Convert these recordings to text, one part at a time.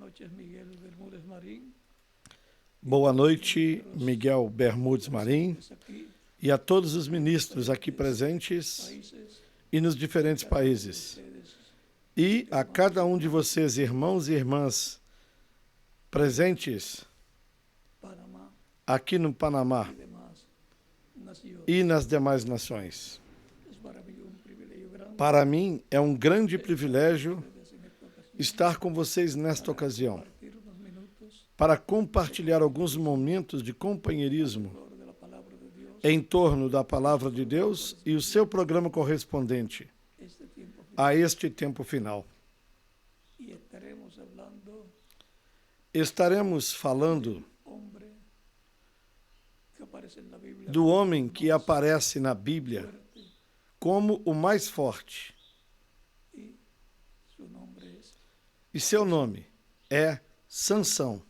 noches, Miguel Bermúdez Marín. Boa noite, Miguel Bermúdez Marim, e a todos os ministros aqui presentes e nos diferentes países. E a cada um de vocês, irmãos e irmãs presentes aqui no Panamá e nas demais nações. Para mim é um grande privilégio estar com vocês nesta ocasião, para compartilhar alguns momentos de companheirismo em torno da Palavra de Deus e o seu programa correspondente a este tempo final. Estaremos falando do homem que aparece na Bíblia como o mais forte. E seu nome é Sansão.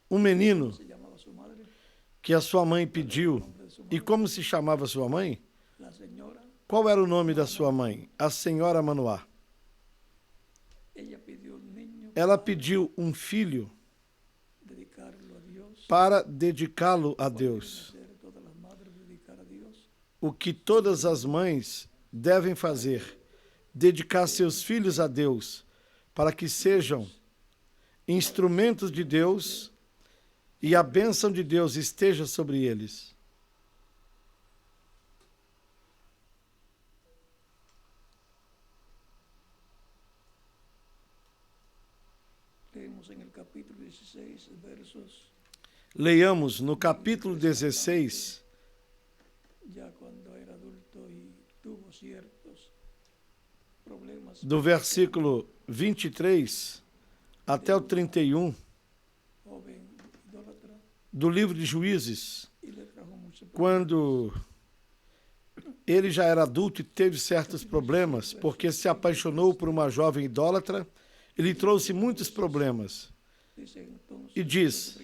Um menino que a sua mãe pediu. E como se chamava sua mãe? Qual era o nome da sua mãe? A senhora Manoá. Ela pediu um filho para dedicá-lo a Deus. O que todas as mães devem fazer, dedicar seus filhos a Deus, para que sejam instrumentos de Deus e a bênção de Deus esteja sobre eles. Leiamos no capítulo 16, do versículo 23 até o 31, do livro de Juízes, quando ele já era adulto e teve certos problemas, porque se apaixonou por uma jovem idólatra, ele trouxe muitos problemas. E diz: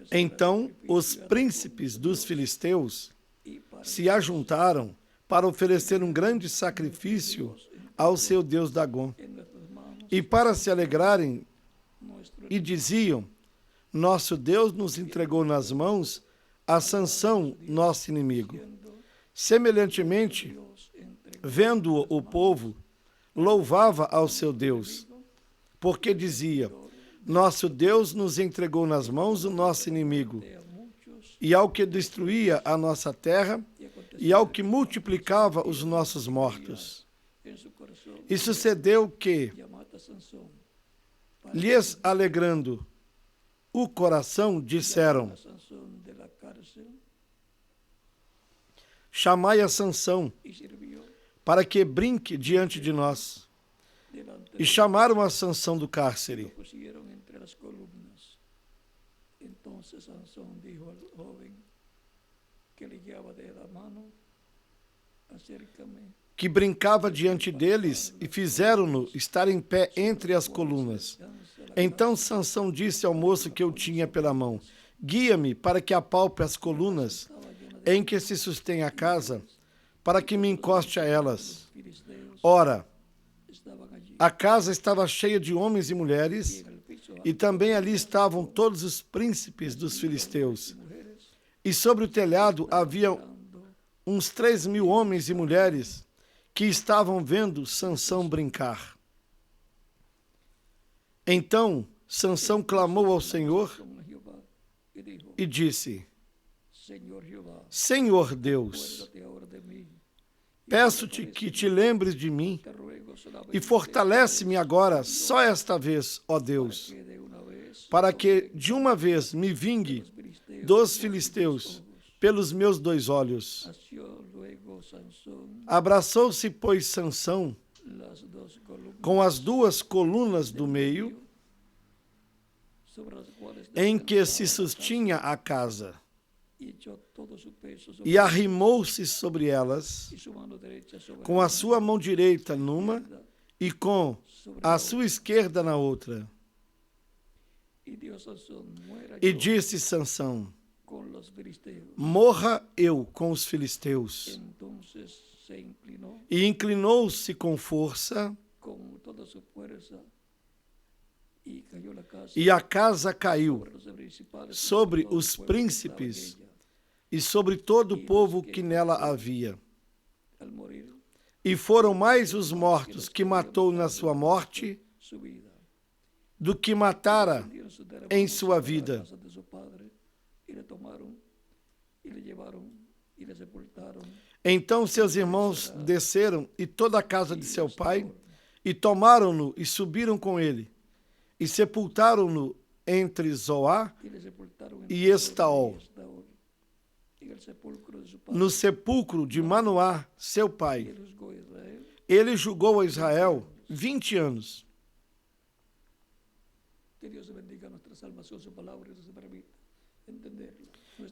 então os príncipes dos filisteus se ajuntaram para oferecer um grande sacrifício ao seu deus Dagom, e para se alegrarem, e diziam: nosso Deus nos entregou nas mãos a Sansão, nosso inimigo. Semelhantemente, vendo-o o povo, louvava ao seu Deus, porque dizia: nosso Deus nos entregou nas mãos do nosso inimigo, e ao que destruía a nossa terra, e ao que multiplicava os nossos mortos. E sucedeu que, lhes alegrando o coração, disseram: chamai a Sansão, para que brinque diante de nós. E chamaram a Sansão do cárcere. Que brincava diante deles, e fizeram-no estar em pé entre as colunas. Então Sansão disse ao moço que eu tinha pela mão: guia-me para que apalpe as colunas em que se sustém a casa, para que me encoste a elas. Ora, a casa estava cheia de homens e mulheres, e também ali estavam todos os príncipes dos filisteus. E sobre o telhado havia uns 3.000 homens e mulheres que estavam vendo Sansão brincar. Então Sansão clamou ao Senhor e disse: Senhor Deus, peço-te que te lembres de mim e fortalece-me agora, só esta vez, ó Deus, para que de uma vez me vingue dos filisteus pelos meus 2 olhos. Abraçou-se, pois, Sansão com as 2 colunas do meio, em que se sustinha a casa, e arrimou-se sobre elas, com a sua mão direita numa e com a sua esquerda na outra. E disse Sansão: morra eu com os filisteus. E inclinou-se com força, e a casa caiu sobre os príncipes e sobre todo o povo que nela havia. E foram mais os mortos que matou na sua morte do que matara em sua vida. Então seus irmãos desceram e toda a casa de seu pai, e tomaram-no e subiram com ele, e sepultaram-no entre Zoá e Estaol, no sepulcro de Manoá, seu pai. Ele julgou a Israel 20 anos.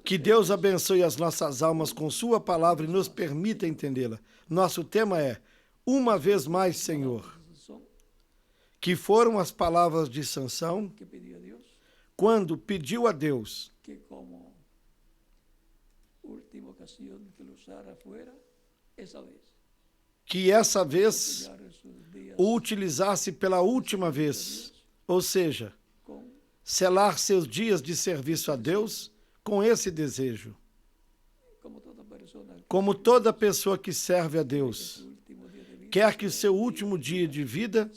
Que Deus abençoe as nossas almas com sua palavra e nos permita entendê-la. Nosso tema é: uma vez mais, Senhor. Que foram as palavras de Sansão quando pediu a Deus que essa vez o utilizasse pela última vez, ou seja, selar seus dias de serviço a Deus com esse desejo. Como toda pessoa que serve a Deus quer que o seu último dia de vida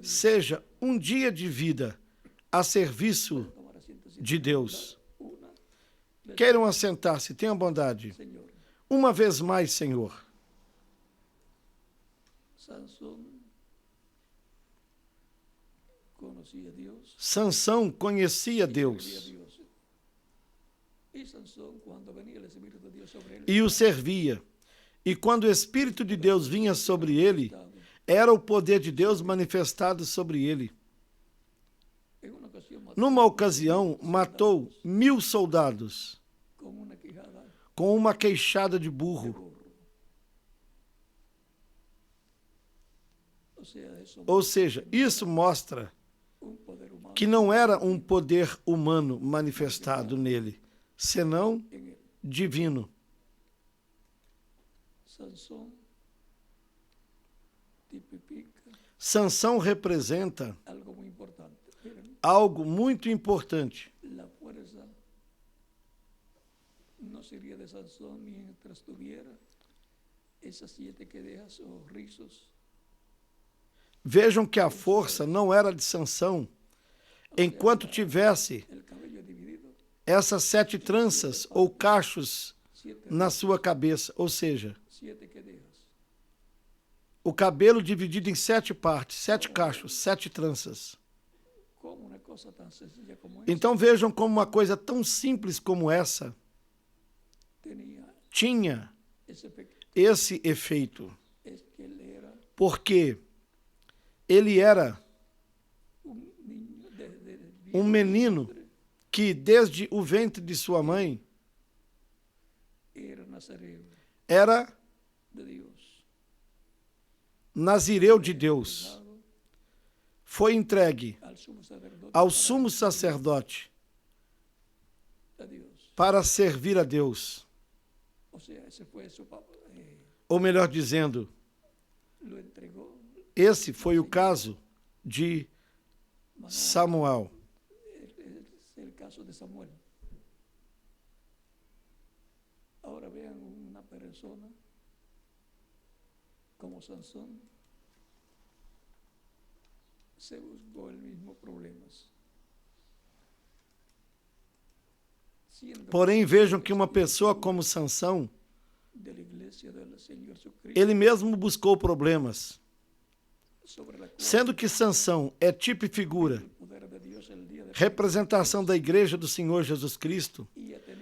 seja um dia de vida a serviço de Deus. Queiram assentar-se, tenham bondade. Uma vez mais, Senhor. Sansão conhecia Deus e o servia. E quando o Espírito de Deus vinha sobre ele, era o poder de Deus manifestado sobre ele. Numa ocasião, matou 1000 soldados com uma queixada de burro. Ou seja, isso mostra que não era um poder humano manifestado nele, senão divino. Sansão representa algo muito importante. No sería de Sansón mientras tuviera esas 7 quedejas o rizos. Vejam que a força não era de Sansão enquanto tivesse essas 7 tranças ou cachos na sua cabeça, ou seja, o cabelo dividido em 7 partes, 7 cachos, 7 tranças. Então vejam como uma coisa tão simples como essa tinha esse efeito, porque ele era um menino que desde o ventre de sua mãe era nazireu de Deus. Foi entregue ao sumo sacerdote para servir a Deus. Ou melhor dizendo, esse foi o caso de Samuel. Agora vean uma pessoa como Sansón se buscou os mesmos problemas. Porém, vejam que uma pessoa como Sansão, ele mesmo buscou problemas. Sendo que Sansão é tipo e figura, representação da igreja do Senhor Jesus Cristo,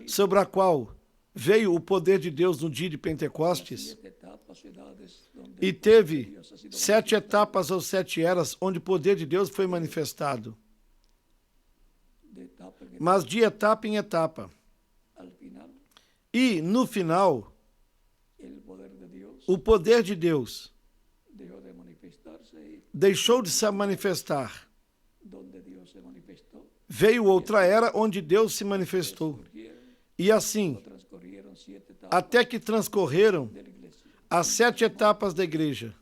sobre a qual veio o poder de Deus no dia de Pentecostes, e teve 7 etapas ou 7 eras onde o poder de Deus foi manifestado. Mas de etapa em etapa. E, no final, o poder de Deus deixou de se manifestar veio outra era onde Deus se manifestou. E assim, transcorrieron 7 etapas até que transcorreram de la iglesia. as 7 etapas da igreja.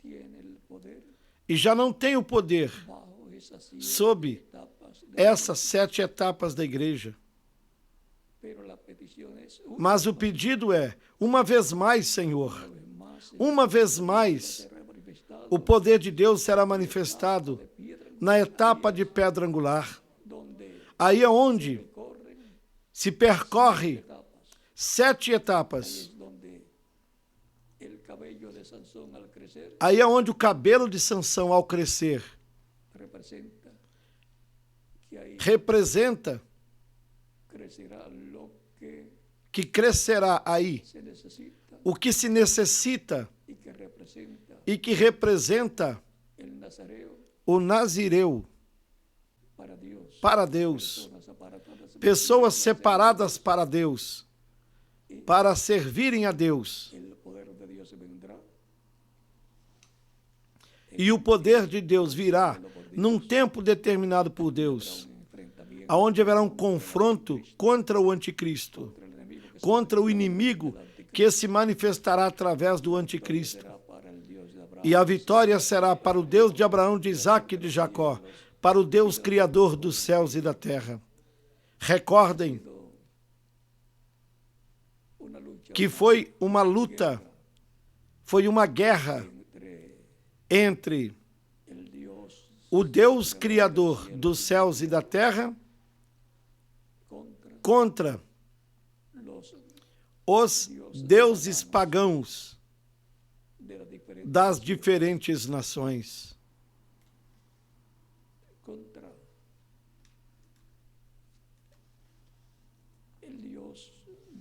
Tiene el poder E já não tem o poder bajo esas 7 sob etapas de essas 7 etapas da igreja. pero la petición es Mas o pedido é, uma vez mais, Senhor, uma vez mais, o poder de Deus será manifestado na etapa de pedra angular. donde Aí é onde corren se percorre etapas. 7 etapas. Es donde el cabello de Sansón al crecer Aí é onde o cabelo de Sansão, ao crescer, representa que ahí representa crecerá lo que que crescerá aí se necesita o que se necessita y que representa el nazareo o nazireu para Dios, pessoas separadas para Deus, para servirem a Deus. el poder de Dios vendrá E o poder de Deus virá num tempo determinado por Deus, aonde haverá um confronto contra o anticristo, contra o inimigo que se manifestará através do anticristo. será para el Dios de Abraham, E a vitória será para o Deus de Abraão, de Isaque e de Jacó, para o Deus Criador dos céus e da terra. Recordem una lucha que foi uma luta, foi uma guerra entre entre el Dios o Deus Criador dos céus e da terra contra contra los os deuses pagãos de las diferentes das diferentes nações. contra el Dios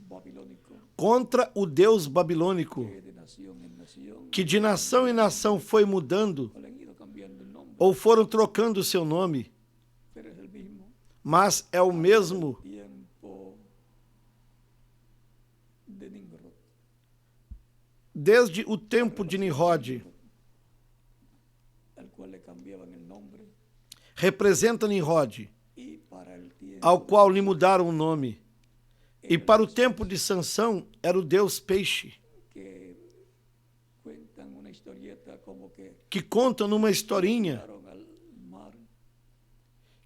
babilónico Contra o Deus babilônico, que de nación en nación que de nação em nação foi mudando, le han ido cambiando el nombre, ou foram trocando o seu nome, pero es el mismo mas é o mesmo tiempo de Nimrod. desde o tempo de Nimrod. Al cual le cambiaban el nombre Representa Nimrod, y para el tiempo ao qual lhe mudaram o nome. E para o tempo de Sansão era o Deus peixe, que cuentan una historieta como que conta numa historinha tiraron al mar,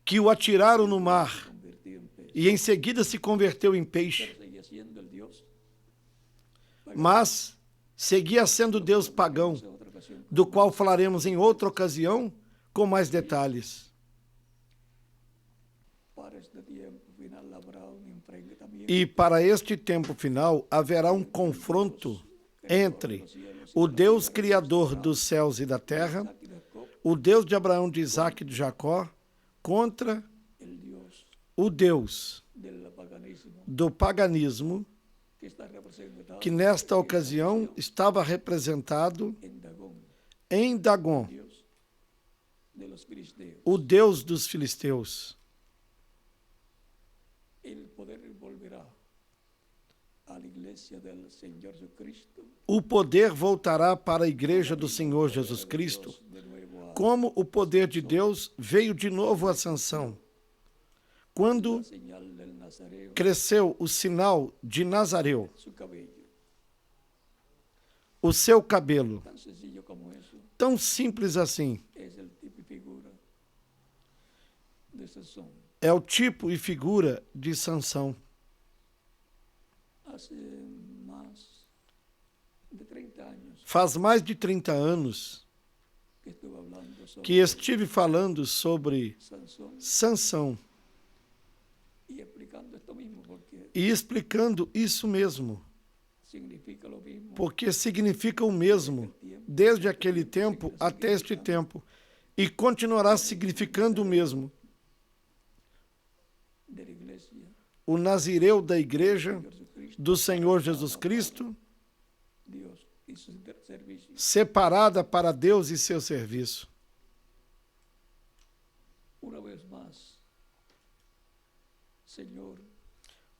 que o atiraram no mar convirtió en pez, e em seguida se converteu em peixe, pero seguía siendo el Dios. mas seguia sendo Deus pagão, En otra ocasión, do qual falaremos em outra ocasião com mais detalles. para este tiempo final habrá un enfrentamiento E para este tempo final haverá um confronto entre o Deus Criador dos céus e da terra, de Jacob, o Deus de Abraão, de Isaque e de Jacó, contra el Dios o Deus del paganismo do paganismo, que está representado que nesta ocasião estava representado en Dagón, em Dagom, Dios de los filisteos. o Deus dos filisteus. El poder volverá a la iglesia del Señor Jesucristo O poder voltará para a igreja do Senhor Jesus Cristo, de nuevo a como o poder de Deus veio de novo a Sansão, quando la señal del Nazareo, cresceu o sinal de Nazareu, su cabello. o seu cabelo. Tan sencillo como eso Tão simples assim. es el tipo y figura de Sansón. É o tipo e figura de Sansão. Hace más de 30 años Faz mais de 30 anos que estuve hablando sobre que estive falando sobre Sansón Sansão y explicando esto mismo porque e explicando isso mesmo, significa lo mismo porque significa o mesmo desde aquele tempo até este tempo e continuará significando o mesmo. de la iglesia O nazireu da igreja de Jesucristo, do Senhor Jesus Cristo, Dios y su servicio. separada para Deus e seu serviço. Una vez más, Señor,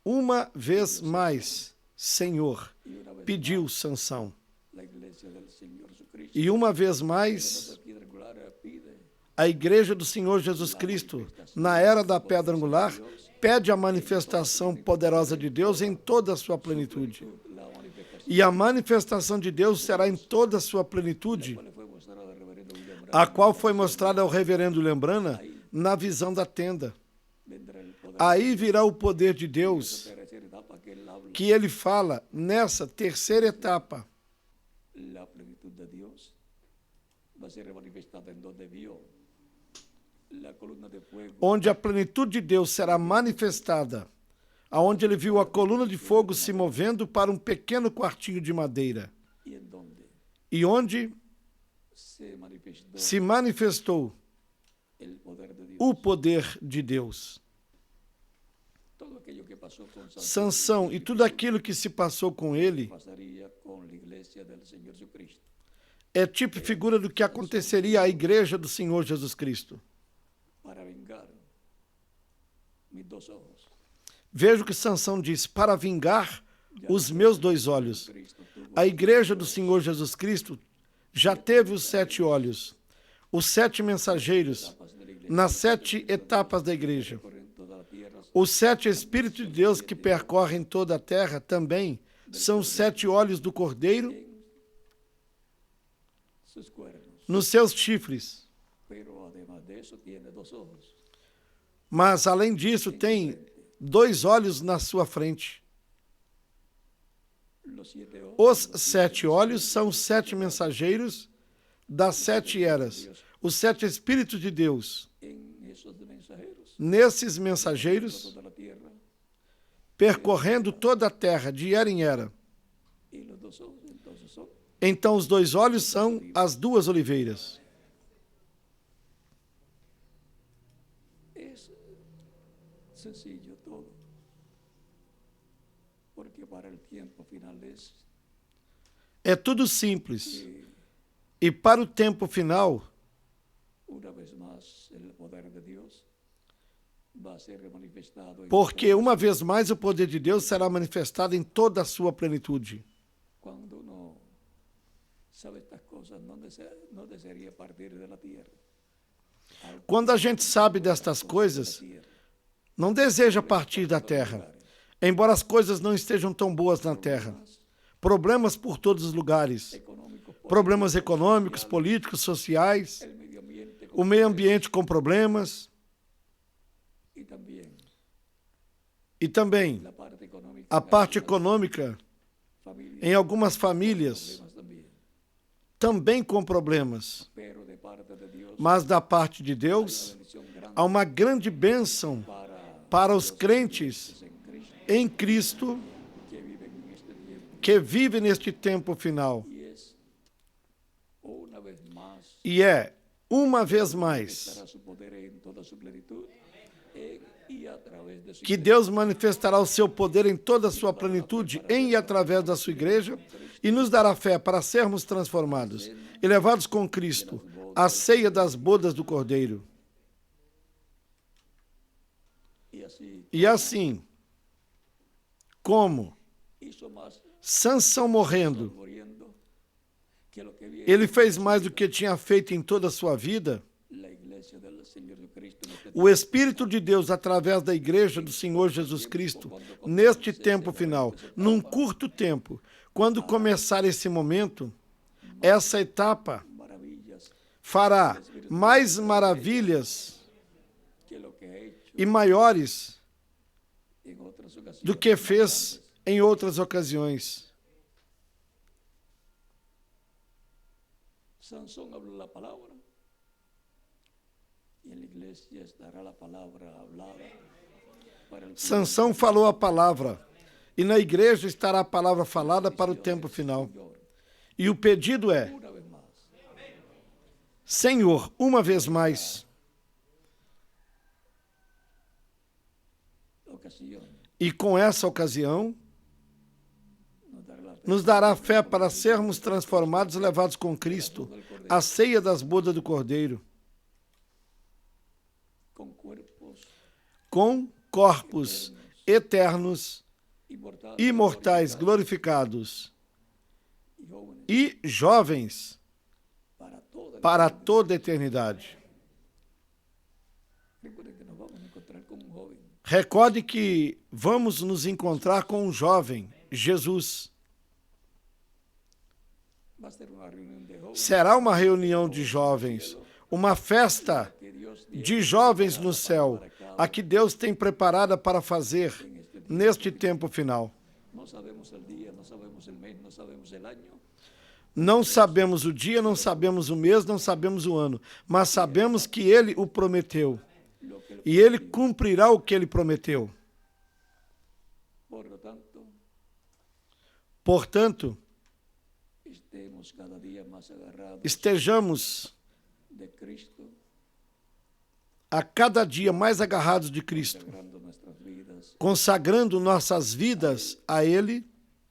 Uma vez mais, Senhor, y una vez pediu Sansão. la iglesia del Señor Jesucristo. E uma vez mais, Esa piedra angular pide A igreja do Senhor Jesus Cristo, na era da pedra angular, pede a manifestação poderosa de Deus em toda a sua plenitude. E a manifestação de Deus será em toda a sua plenitude, a qual foi mostrada ao reverendo William Branham na visão da tenda. Aí virá o poder de Deus, que ele fala nessa terceira etapa. La plenitud de Dios va a ser manifestada en donde vio la columna de fuego. Onde a plenitude de Deus será manifestada, aonde ele viu a coluna de fogo se movendo para um pequeno quartinho de madeira. E onde se manifestou o poder de Deus. Sansão e tudo aquilo que se passou com ele é tipo e figura do que aconteceria à igreja do Senhor Jesus Cristo. Veja o que Sansão diz: para vingar os meus 2 olhos. A igreja do Senhor Jesus Cristo já teve os 7 olhos, os 7 mensageiros, nas 7 etapas da igreja. Os 7 Espíritos de Deus que percorrem toda a terra também são os 7 olhos do Cordeiro nos seus chifres. Mas, além disso, tem 2 olhos na sua frente. Os 7 olhos são os 7 mensageiros das 7 eras, os 7 Espíritos de Deus. Nesses mensageiros, percorrendo toda a terra, de era em era. Então, os 2 olhos são as 2 oliveiras. É tudo simples. E para o tempo final, porque uma vez mais o poder de Deus será manifestado em toda a sua plenitude. Quando a gente sabe destas coisas, não deseja partir da terra, embora as coisas não estejam tão boas na terra. Problemas por todos os lugares, problemas econômicos, políticos, sociais, o meio ambiente com problemas, e também a parte econômica em algumas famílias também com problemas. Mas da parte de Deus há uma grande bênção para os crentes em Cristo que vivem neste tempo final. E é, uma vez mais, que Deus manifestará o seu poder em toda a sua plenitude em e através da sua igreja e nos dará fé para sermos transformados e levados com Cristo à ceia das bodas do Cordeiro. E assim, como Sansão morrendo, ele fez mais do que tinha feito em toda a sua vida. O Espírito de Deus, através da igreja do Senhor Jesus Cristo, neste tempo final, num curto tempo, quando começar esse momento, essa etapa fará mais maravilhas e maiores do que fez em outras ocasiões. Sansón habló la palabra y en la iglesia estará la palabra hablada. Sansão falou a palavra e na igreja estará a palavra falada para o tempo final. E o pedido é: Senhor, uma vez mais. E com essa ocasião, nos dará fé para sermos transformados e levados com Cristo à ceia das bodas do Cordeiro, com corpos eternos, imortais, glorificados e jovens para toda a eternidade. Recorde que vamos nos encontrar com um jovem, Jesus. Va a ser una reunión de jóvenes Será uma reunião de jovens, uma festa que Dios tiene de jovens no céu, a que Deus tem preparada para fazer neste tempo final. No sabemos el día, no sabemos el mes, no sabemos el año, Não sabemos o dia, não sabemos o mês, não sabemos o ano, mas sabemos que Ele o prometeu lo que él- e Ele cumprirá o que Ele prometeu. por lo tanto, Portanto, estemos cada día más agarrados estejamos de Cristo, a cada dia mais agarrados de Cristo, sagrando nuestras vidas, consagrando nossas vidas a Ele,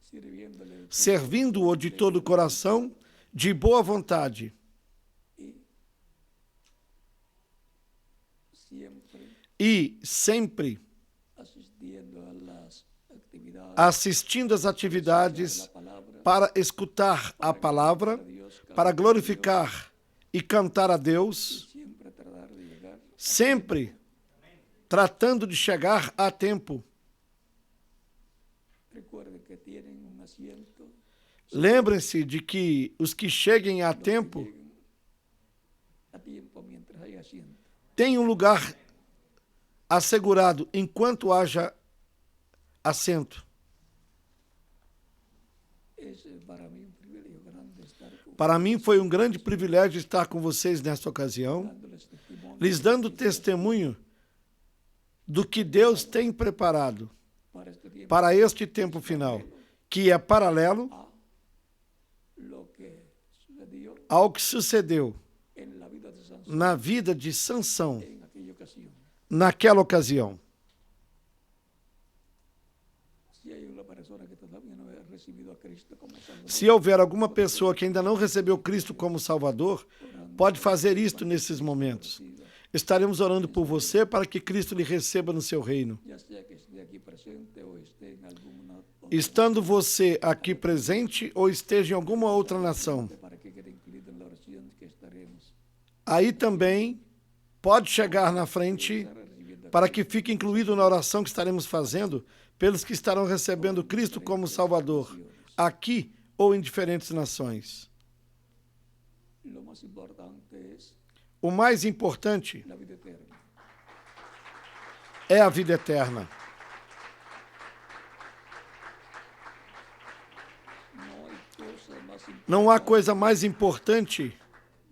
sirviéndole servindo-o de todo o coração, de boa vontade, siempre e sempre asistiendo a las actividades assistindo às atividades la palabra para escutar a palavra, de Dios, para glorificar e cantar a Deus, siempre tratar de llegar sempre tratando de chegar a tempo. Recuerden que tienen un asiento, Lembrem-se de que os que cheguem a tempo lleguen a tiempo mientras hay asiento. têm um lugar assegurado enquanto haja assento. Es para mí un privilegio grande estar Para mim foi um grande privilégio estar com vocês nesta ocasião, dándoles testimonio lhes dando testemunho do que Deus tem preparado para este tiempo para este tempo final, que é paralelo a lo que sucedió ao que sucedeu en la vida de Sansón na vida de Sansão en aquella ocasión. naquela ocasião. Si hay una persona que todavía no ha recibido a Cristo como Salvador, Se houver alguma pessoa que ainda não recebeu Cristo como Salvador, pode fazer isto nesses momentos. Estaremos orando por você para que Cristo lhe receba no seu reino. ya sea que esté aquí presente o esté en alguna Estando você aqui presente ou esteja em alguma outra nação, para que quede incluido en la oración que estaremos aí também pode chegar na frente recibiendo para que fique incluído na oração que estaremos fazendo pelos que estarão recebendo Cristo como Salvador, aqui ou em diferentes nações. lo más importante es O mais importante la vida eterna. é a vida eterna. No hay cosa más importante Não há coisa mais importante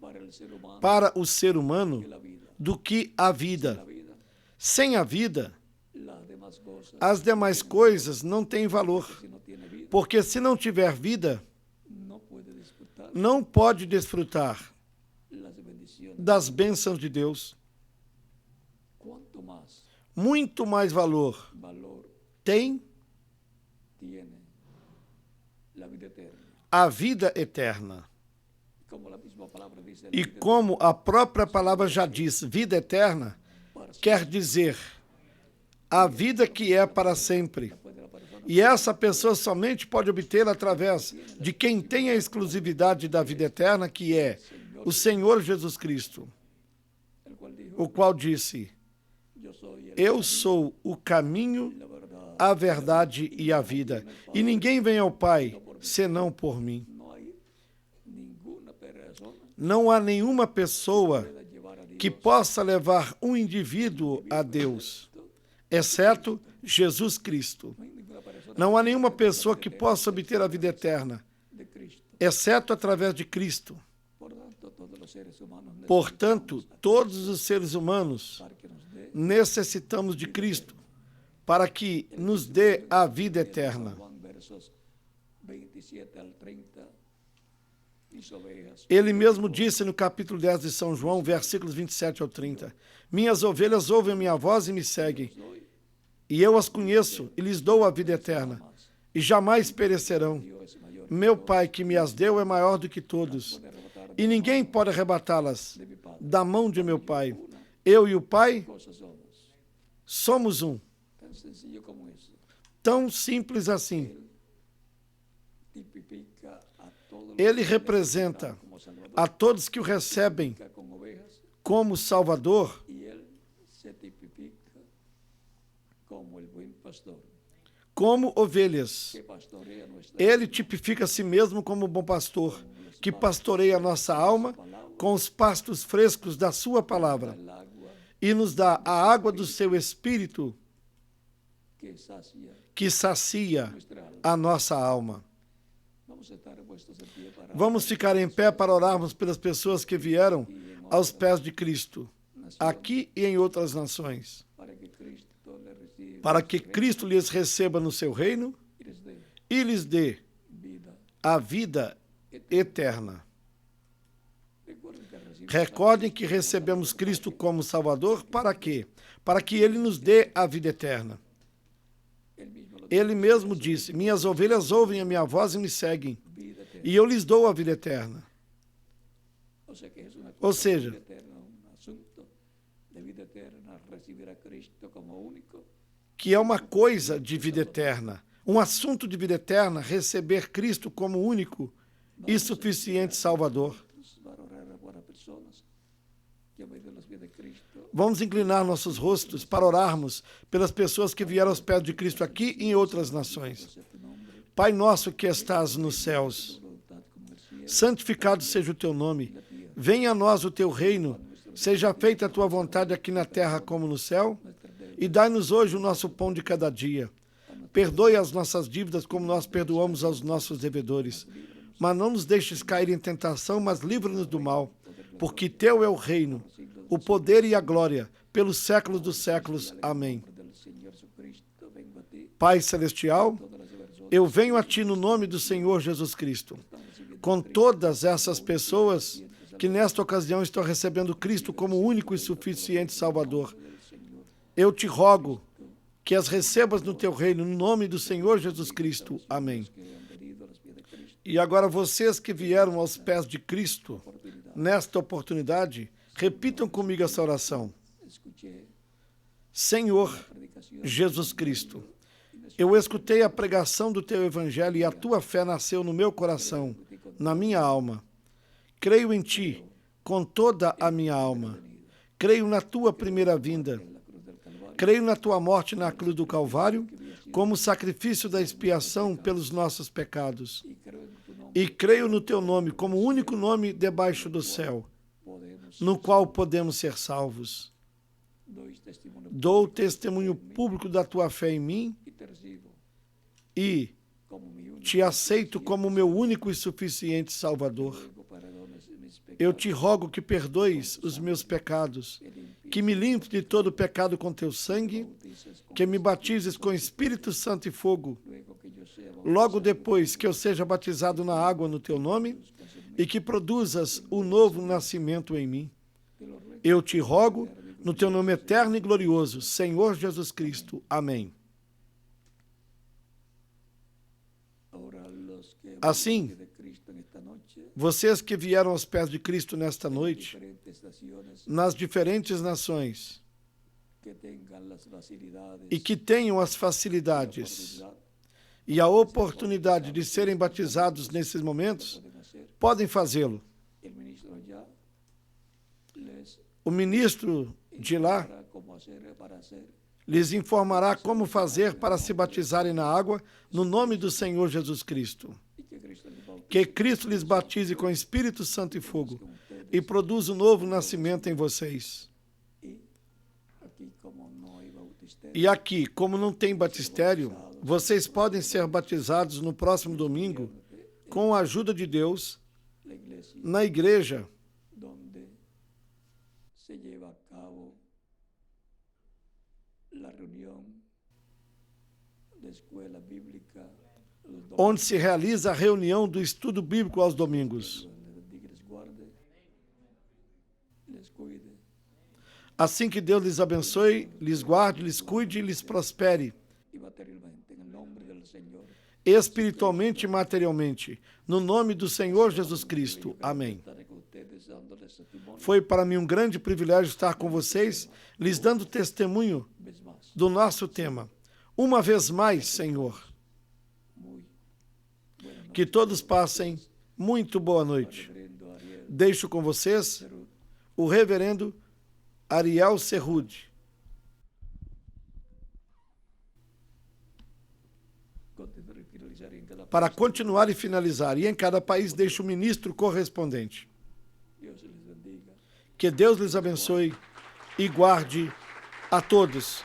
para el ser humano para o ser humano que la vida. do que a vida. La vida, Sem a vida, las demás cosas, as demais coisas não têm valor, si no tiene vida, porque se não tiver vida, no puede disfrutar não pode desfrutar las bendiciones. das bênçãos de Deus. Cuanto más Muito mais valor valor tem tiene la vida eterna. a vida eterna. Como la misma palabra dice, la E vida como a própria palavra já diz, vida eterna para siempre. quer dizer a vida que é para sempre. Puede la persona E essa pessoa somente pode obtê-la através de quem tem a exclusividade da vida eterna, que é o Senhor Jesus Cristo, el cual dijo, o qual disse: yo soy el Eu sou o caminho, la verdad. a verdade e a vida, e ninguém vem ao Pai senão por mim. No hay ninguna persona Não há nenhuma pessoa que pueda llevar a Dios que possa levar um indivíduo a Deus, exceto Jesus Cristo. no hay ninguna persona Não há nenhuma pessoa que possa obter a vida eterna, de Cristo. exceto através de Cristo. Por tanto, todos los seres humanos Portanto, todos os seres humanos para que nos dé necessitamos de Cristo para que nos dê a vida eterna. Juan versos 27 al 30, mis ovejas Ele mesmo disse no capítulo 10 de São João, versículos 27 ao 30, Minhas ovelhas ouvem a minha voz e me seguem, doy, e eu as conheço e lhes dou a vida eterna, e jamais perecerão. Dios es mayor Meu Pai que me as deu é maior do que todos, de arrebatar e ninguém pode arrebatá-las de mi Padre. da mão de meu Pai. Eu e o Pai Cosas somos somos um. tan sencillo como eso. Tão simples assim. Tipifica a todos los Ele que representa como Salvador, a todos que o recebem con ovejas, como Salvador, y él se tipifica pastor como ovelhas. que pastorea nuestra Ele tipifica a si mesmo como bom pastor, que pastoreia a nossa alma com os pastos frescos da sua palavra el agua e nos dá a água do seu espírito que sacia que sacia nuestra alma. a nossa alma. Vamos a estar puestos en pie para Vamos ficar em pé para orarmos pelas pessoas que vieram aos pés de Cristo, aqui e em outras nações, para que Cristo para que Cristo le reciba lhes receba no seu reino y les dé e lhes dê vida. a vida eterna. Recuerden que recibimos Recordem que recebemos Cristo como Salvador para quê? Para que Ele nos dê a vida eterna. el mismo lo Ele mesmo disse: minhas ovelhas ouvem a minha voz e me seguem, vida eterna. e eu lhes dou a vida eterna. O sea que es una Ou cosa seja, de vida eterna, un asunto de vida eterna, recibir a Cristo como único. que é uma coisa de vida eterna, um assunto de vida eterna, receber Cristo como único e suficiente Salvador. Para orar por as pessoas que obedecen los pies de Cristo. Vamos inclinar nossos rostos para orarmos pelas pessoas que vieram aos pés de Cristo aqui e em outras nações. Sea tu nombre, Pai nosso que estás nos céus, tu voluntad como en el cielo, santificado seja o teu nome. Venha a nós o teu reino, seja feita a tua vontade aqui na terra como no céu. E dai-nos hoje o nosso pão de cada dia. Perdoe as nossas dívidas como nós perdoamos aos nossos devedores. Mas não nos deixes cair em tentação, mas livra-nos do mal. Porque teu é o reino, o poder e a glória, pelos séculos dos séculos. Amém. del Señor Jesucristo, vengo a ti, Pai Celestial, todas las personas eu venho a Ti no nome do Senhor Jesus Cristo, com todas essas pessoas que nesta ocasião estão recebendo Cristo como único e suficiente Salvador. Eu te rogo que as recebas no Teu reino, no nome do Senhor Jesus Cristo. Amém. que han venido a los pies de Cristo, E agora vocês que vieram aos pés de Cristo, nesta oportunidade, repitam comigo essa oração. escuché Senhor predicación Jesus Cristo, eu escutei a pregação do Teu Evangelho e a Tua fé nasceu no meu coração, na minha alma. Creio em Ti com toda a minha alma. Creio na Tua primeira vinda. en la cruz del Calvario Creio na Tua morte na cruz do Calvário como sacrifício da expiação pelos nossos pecados. y creo en tu nombre E creio no Teu nome como o único nome debaixo do céu, podemos no qual podemos ser salvos. doy testimonio Dou testemunho público da Tua fé em mim y te recibo e como mi único Te aceito como meu único e suficiente Salvador. ruego perdones mis pecados, Eu te rogo que perdoes os meus pecados, que me limpes de todo pecado com Teu sangue, bautices con que me batizes com Espírito Santo e fogo, luego que yo sea logo depois que eu seja batizado na água no Teu nome, e que produzas o novo nascimento em mim. te lo ruego Eu te rogo, no Teu nome eterno e glorioso, Senhor Jesus Cristo. Amém. ahora los que Assim, de Cristo en esta noche vocês que vieram aos pés de Cristo nesta noite, diferentes naciones nas diferentes nações, que tengan las facilidades e que tenham as facilidades oportunidad, e a oportunidade de serem batizados nesses momentos, pueden hacer. podem fazê-lo. El ministro ya les O ministro de lá hará cómo hacer para hacer lhes informará como fazer para se batizarem na água no nome do Senhor Jesus Cristo. y que Cristo les bautice Que Cristo lhes batize com Espírito Santo e fogo e produza um novo nascimento em vocês. y aquí como no hay bautismo E aqui, como não tem batistério, vocês podem ser batizados no próximo domingo, com a ajuda de Deus, la iglesia na igreja donde se lleva a cabo la reunión de escuela bíblica los domingos. onde se realiza a reunião do estudo bíblico aos domingos. Les bendiga, les guarde, les cuide Assim que Deus lhes abençoe, lhes guarde, lhes cuide e lhes prospere, y materialmente en el nombre del Señor. espiritualmente e materialmente, no nome do Senhor Jesus Cristo. Amém. Estaré con ustedes dándoles testimonio Foi para mim um grande privilégio estar com vocês, lhes dando testemunho una vez más. do nosso tema. Uma vez mais, Senhor, Muy buena noche, que todos passem muito boa noite. reverendo Ariel Deixo com vocês Cerut. o reverendo Ariel Cerrude. finalizar em cada para país. continuar e finalizar. E em cada país deixe o ministro correspondente. Dios les bendiga. Que Deus lhes abençoe e guarde a todos.